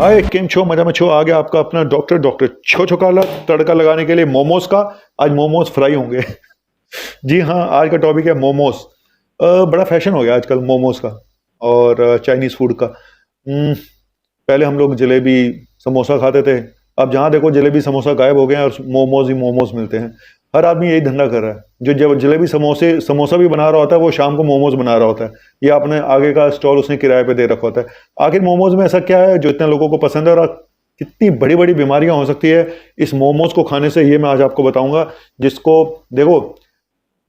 हाय किम छो मजा में छो आ गया आपका अपना डॉक्टर छो छोकाला तड़का लगाने के लिए मोमोज का। आज मोमोज फ्राई होंगे। जी हाँ, आज का टॉपिक है मोमोज। बड़ा फैशन हो गया आजकल मोमोज का और चाइनीज फूड का। पहले हम लोग जलेबी समोसा खाते थे। अब जहाँ देखो जलेबी समोसा गायब हो गए हैं और मोमोज ही मोमोज मिलते हैं। हर आदमी यही धंधा कर रहा है। जो जब जलेबी समोसा भी बना रहा होता है वो शाम को मोमोज बना रहा होता है, या अपने आगे का स्टॉल उसने किराए पे दे रखा होता है। आखिर मोमोज में ऐसा क्या है जो इतने लोगों को पसंद है, और कितनी बड़ी बड़ी बीमारियां हो सकती है इस मोमोज को खाने से, ये मैं आज आपको बताऊंगा। जिसको देखो,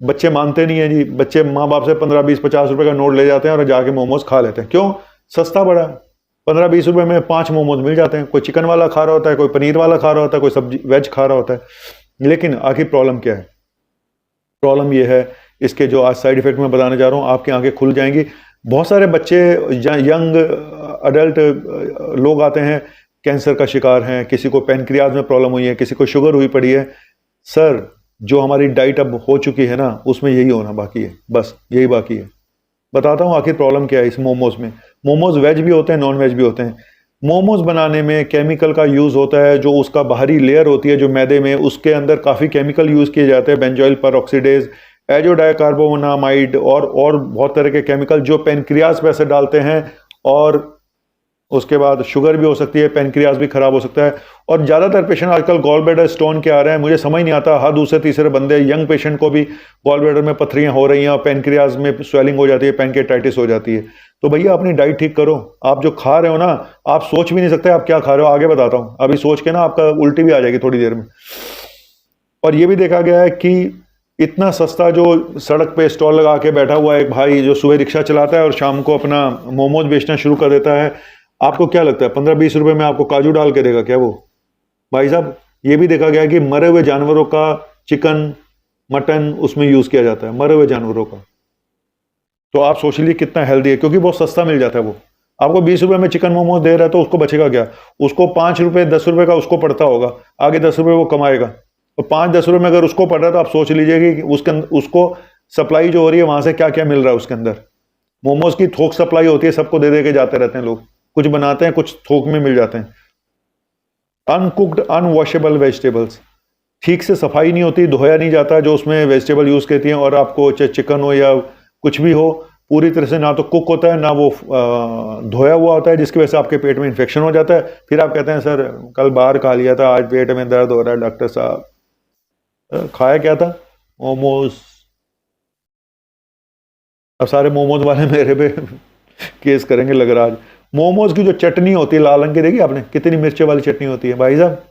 बच्चे मानते नहीं है जी। बच्चे माँ बाप से 15 20 50 रुपए का नोट ले जाते हैं और जाके मोमोज खा लेते हैं। क्यों? सस्ता बड़ा है। 15 20 रुपए में 5 मोमोज मिल जाते हैं। कोई चिकन वाला खा रहा होता है, कोई पनीर वाला खा रहा होता है, कोई सब्जी वेज खा रहा होता है। लेकिन आखिर प्रॉब्लम क्या है? प्रॉब्लम ये है, इसके जो आज साइड इफेक्ट मैं बताने जा रहा हूँ, आपकी आंखें खुल जाएंगी। बहुत सारे बच्चे, यंग अडल्ट लोग आते हैं, कैंसर का शिकार हैं, किसी को पैनक्रियाज में प्रॉब्लम हुई है, किसी को शुगर हुई पड़ी है। सर, जो हमारी डाइट अब हो चुकी है ना, उसमें यही होना बाकी है, बस यही बाकी है। बताता हूँ आखिर प्रॉब्लम क्या है इस मोमोज में। मोमोज वेज भी होते हैं, नॉन वेज भी होते हैं। मोमोज बनाने में केमिकल का यूज़ होता है। जो उसका बाहरी लेयर होती है जो मैदे में, उसके अंदर काफ़ी केमिकल यूज़ किए जाते हैं। बेंजोइल परऑक्सीडेज, एजोडाइकार्बोनामाइड और बहुत तरह के केमिकल जो पेनक्रियाज पे असर डालते हैं। और उसके बाद शुगर भी हो सकती है, पेनक्रियाज भी खराब हो सकता है। और ज़्यादातर पेशेंट आजकल गॉल ब्लैडर स्टोन के आ रहे हैं। मुझे समझ नहीं आता, हर दूसरे तीसरे बंदे, यंग पेशेंट को भी गॉल ब्लैडर में पथरियां हो रही हैं और पेनक्रियाज में स्वेलिंग हो जाती है, पेनकेटाइटिस हो जाती है। तो भैया अपनी डाइट ठीक करो। आप जो खा रहे हो ना, आप सोच भी नहीं सकते आप क्या खा रहे हो। आगे बताता हूँ, अभी सोच के ना आपका उल्टी भी आ जाएगी थोड़ी देर में। और ये भी देखा गया है कि इतना सस्ता, जो सड़क पे स्टॉल लगा के बैठा हुआ है एक भाई, जो सुबह रिक्शा चलाता है और शाम को अपना मोमोज बेचना शुरू कर देता है। आपको क्या लगता है 15 20 रुपए में आपको काजू डाल के देगा क्या वो? भाई साहब, ये भी देखा गया कि मरे हुए जानवरों का चिकन, मटन उसमें यूज किया जाता है, मरे हुए जानवरों का। तो आप सोच लीजिए कितना हेल्दी है, क्योंकि बहुत सस्ता मिल जाता है वो। आपको 20 रुपए में चिकन मोमोज दे रहा है तो उसको बचेगा क्या? उसको 5 रुपए 10 रुपए का उसको पड़ता होगा, आगे 10 रुपए वो कमाएगा। तो 5 10 रुपए में अगर उसको पड़ रहा है तो आप सोच लीजिए कि उसको सप्लाई जो हो रही है वहां से क्या क्या मिल रहा है उसके अंदर। मोमोज की थोक सप्लाई होती है, सबको दे दे के जाते रहते हैं लोग। कुछ बनाते हैं, कुछ थोक में मिल जाते हैं। अनकुक्ड अनवॉशेबल वेजिटेबल्स, ठीक से सफाई नहीं होती, धोया नहीं जाता जो उसमें वेजिटेबल यूज करती हैं। और आपको चाहे चिकन हो या कुछ भी हो, पूरी तरह से ना तो कुक होता है, ना वो धोया हुआ होता है, जिसकी वजह से आपके पेट में इन्फेक्शन हो जाता है। फिर आप कहते हैं सर कल बाहर खा लिया था, आज पेट में दर्द हो रहा है डॉक्टर साहब। खाया क्या था? मोमोज। अब सारे मोमोज वाले मेरे पे केस करेंगे लग रहा आज। मोमोज की जो चटनी होती है लाल रंग की, देखी आपने कितनी मिर्चे वाली चटनी होती है भाई साहब।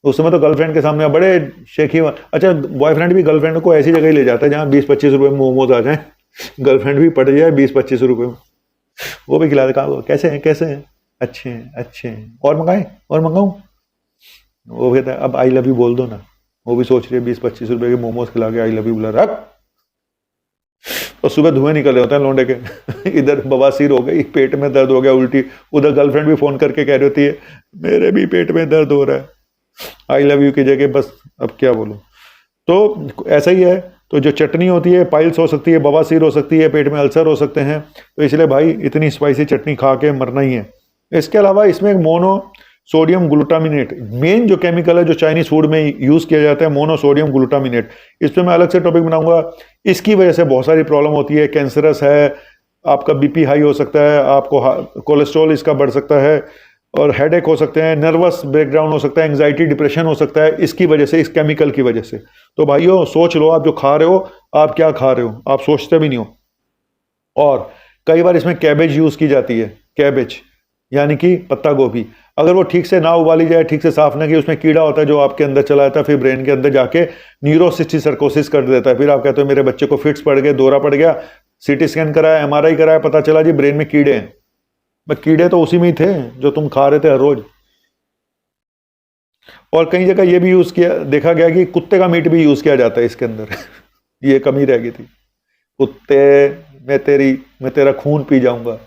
उस समय तो गर्लफ्रेंड के सामने बड़े शेखी, अच्छा बॉयफ्रेंड भी गर्लफ्रेंड को ऐसी जगह ही ले जाता है जहाँ 20 25 रुपए में मोमोज आ जाए। गर्लफ्रेंड भी पड़ जाए 20 25 रुपए में, वो भी खिला दे। कैसे हैं, कैसे हैं? अच्छे हैं, अच्छे हैं, और मंगाए, और मंगाऊं? वो कहता है अब आई लव यू बोल दो ना। वो भी सोच रही है 20 25 रुपए के मोमोज खिला के आई लव यू बुला रहा। और सुबह धुएं निकल रहे होते हैं लौंडे के। इधर बवासीर हो गई, पेट में दर्द हो गया, उल्टी। उधर गर्लफ्रेंड भी फोन करके कह रही होती है मेरे भी पेट में दर्द हो रहा है, आई लव यू की जगह। बस अब क्या बोलूं। तो ऐसा ही है। तो जो चटनी होती है, पाइल्स हो सकती है, बवासीर हो सकती है, पेट में अल्सर हो सकते हैं। तो इसलिए भाई इतनी स्पाइसी चटनी खा के मरना ही है। इसके अलावा इसमें एक मोनो सोडियम ग्लूटामिनेट, मेन जो केमिकल है जो चाइनीज फूड में यूज किया जाता है, मोनोसोडियम ग्लूटामिनेट। इस पर मैं अलग से टॉपिक बनाऊंगा। इसकी वजह से बहुत सारी प्रॉब्लम होती है। कैंसरस है, आपका बीपी हाई हो सकता है, आपको कोलेस्ट्रॉल इसका बढ़ सकता है, और हेडेक हो सकते हैं, नर्वस ब्रेकडाउन हो सकता है, एंग्जाइटी डिप्रेशन हो सकता है इसकी वजह से, इस केमिकल की वजह से। तो भाइयों सोच लो, आप जो खा रहे हो, आप क्या खा रहे हो, आप सोचते भी नहीं हो। और कई बार इसमें कैबेज यूज की जाती है, कैबेज यानी कि पत्ता गोभी। अगर वो ठीक से ना उबाली जाए, ठीक से साफ ना की, उसमें कीड़ा होता है जो आपके अंदर चला जाता है, फिर ब्रेन के अंदर जाके न्यूरोसिस्टिसर्कोसिस कर देता है। फिर आप कहते हो मेरे बच्चे को फिट्स पड़ गए, दौरा पड़ गया, सीटी स्कैन कराया, MRI कराया, पता चला जी ब्रेन में कीड़े हैं। कीड़े तो उसी में ही थे जो तुम खा रहे थे हर रोज। और कई जगह ये भी यूज किया, देखा गया कि कुत्ते का मीट भी यूज किया जाता है इसके अंदर। ये कमी रह गई थी। कुत्ते, मैं तेरा खून पी जाऊंगा।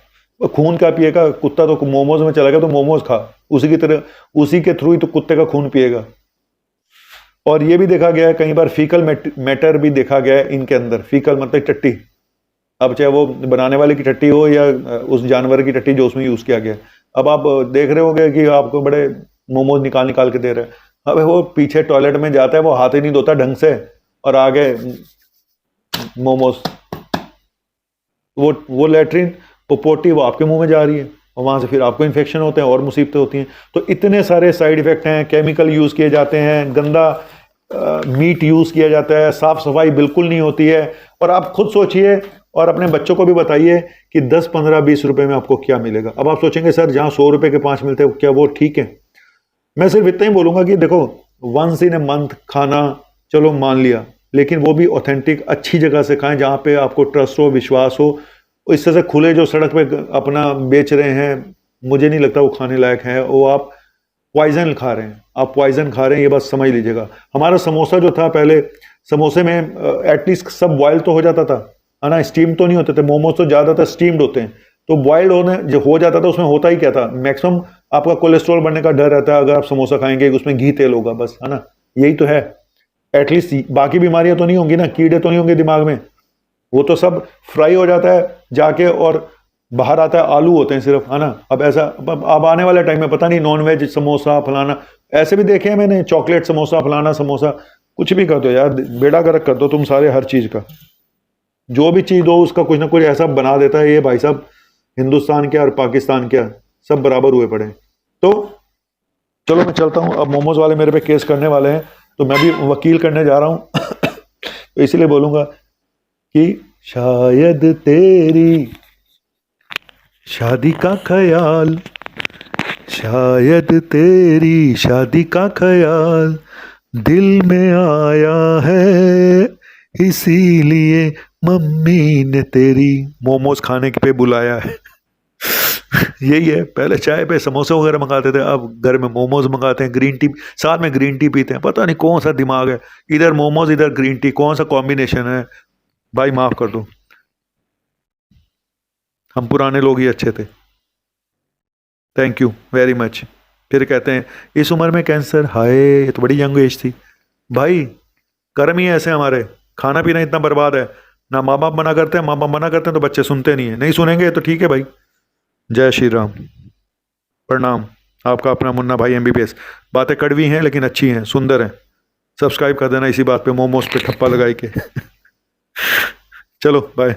वो खून का पिएगा कुत्ता? तो मोमोज में चला गया तो मोमोज खा, उसी की तरह, उसी के थ्रू ही तो कुत्ते का खून पिएगा। और ये भी देखा गया है कई बार फीकल मैटर भी देखा गया है इनके अंदर। फीकल मतलब टट्टी। अब चाहे वो बनाने वाले की टट्टी हो या उस जानवर की टट्टी जो उसमें यूज किया गया, अब आप देख रहे होंगे कि आपको बड़े मोमोज निकाल निकाल के दे रहे हैं। अब वो पीछे टॉयलेट में जाता है, वो हाथ ही नहीं धोता ढंग से, और आगे मोमोज, वो लेटरिन वो पोटी वो आपके मुंह में जा रही है, और वहां से फिर आपको इन्फेक्शन होते हैं और मुसीबतें होती हैं। तो इतने सारे साइड इफेक्ट हैं, केमिकल यूज़ किए जाते हैं, गंदा मीट यूज़ किया जाता है, साफ सफाई बिल्कुल नहीं होती है। और आप खुद सोचिए और अपने बच्चों को भी बताइए कि 10 15 20 रुपए में आपको क्या मिलेगा। अब आप सोचेंगे सर जहां 100 रुपए के 5 मिलते हैं क्या वो ठीक है? मैं सिर्फ इतना ही बोलूंगा कि देखो, वंस इन ए मंथ खाना चलो मान लिया, लेकिन वो भी ऑथेंटिक अच्छी जगह से खाएं जहां पे आपको ट्रस्ट हो, विश्वास हो। इस तरह से खुले जो सड़क पे अपना बेच रहे हैं, मुझे नहीं लगता वो खाने लायक है। वो आप पॉइजन खा रहे हैं, आप पॉइजन खा रहे हैं, ये बात समझ लीजिएगा। हमारा समोसा जो था पहले, समोसे में एटलीस्ट सब बॉयल तो हो जाता था, है ना, स्टीम तो नहीं होते थे। मोमोज तो ज़्यादातर स्टीम्ड होते हैं, तो बॉइल्ड होने जो हो जाता था उसमें होता ही क्या था, मैक्सिमम आपका कोलेस्ट्रॉल बढ़ने का डर रहता है अगर आप समोसा खाएंगे, उसमें घी तेल होगा बस, है ना, यही तो है। एटलीस्ट बाकी बीमारियां तो नहीं होंगी ना, कीड़े तो नहीं होंगे दिमाग में। वो तो सब फ्राई हो जाता है जाके, और बाहर आता है आलू होते हैं सिर्फ, है ना। अब ऐसा अब आने वाले टाइम में पता नहीं नॉन वेज समोसा फलाना, ऐसे भी देखे हैं मैंने, चॉकलेट समोसा फलाना समोसा, कुछ भी कर दो यार, बेड़ा गर्क कर दो तुम सारे हर चीज़ का। जो भी चीज़ दो उसका कुछ ना कुछ ऐसा बना देता है ये भाई साहब, हिंदुस्तान क्या और पाकिस्तान क्या सब बराबर हुए पड़े हैं। तो चलो मैं चलता हूँ, अब मोमोज वाले मेरे पे केस करने वाले हैं, तो मैं भी वकील करने जा रहा हूँ। तो इसलिए बोलूँगा कि शायद तेरी शादी का ख्याल, शायद तेरी शादी का ख्याल दिल में आया है, इसीलिए मम्मी ने तेरी मोमोज खाने पे बुलाया है। यही है, पहले चाय पे समोसे वगैरह मंगाते थे, अब घर में मोमोज मंगाते हैं, ग्रीन टी साथ में ग्रीन टी पीते हैं। पता नहीं कौन सा दिमाग है, इधर मोमोज इधर ग्रीन टी, कौन सा कॉम्बिनेशन है भाई, माफ कर दो, हम पुराने लोग ही अच्छे थे। Thank you very much. फिर कहते हैं इस उम्र में कैंसर, हाय ये तो बड़ी यंग एज थी। भाई कर्म ही ऐसे हमारे, खाना पीना इतना बर्बाद है, ना माँ बाप मना करते हैं, माँ बाप मना करते हैं तो बच्चे सुनते नहीं है, नहीं सुनेंगे तो ठीक है भाई। जय श्री राम, प्रणाम। आपका अपना मुन्ना भाई MBBS। बातें कड़वी हैं लेकिन अच्छी हैं, सुंदर हैं। सब्सक्राइब कर देना इसी बात पे, मोमोज पे ठप्पा लगाई के। चलो बाय।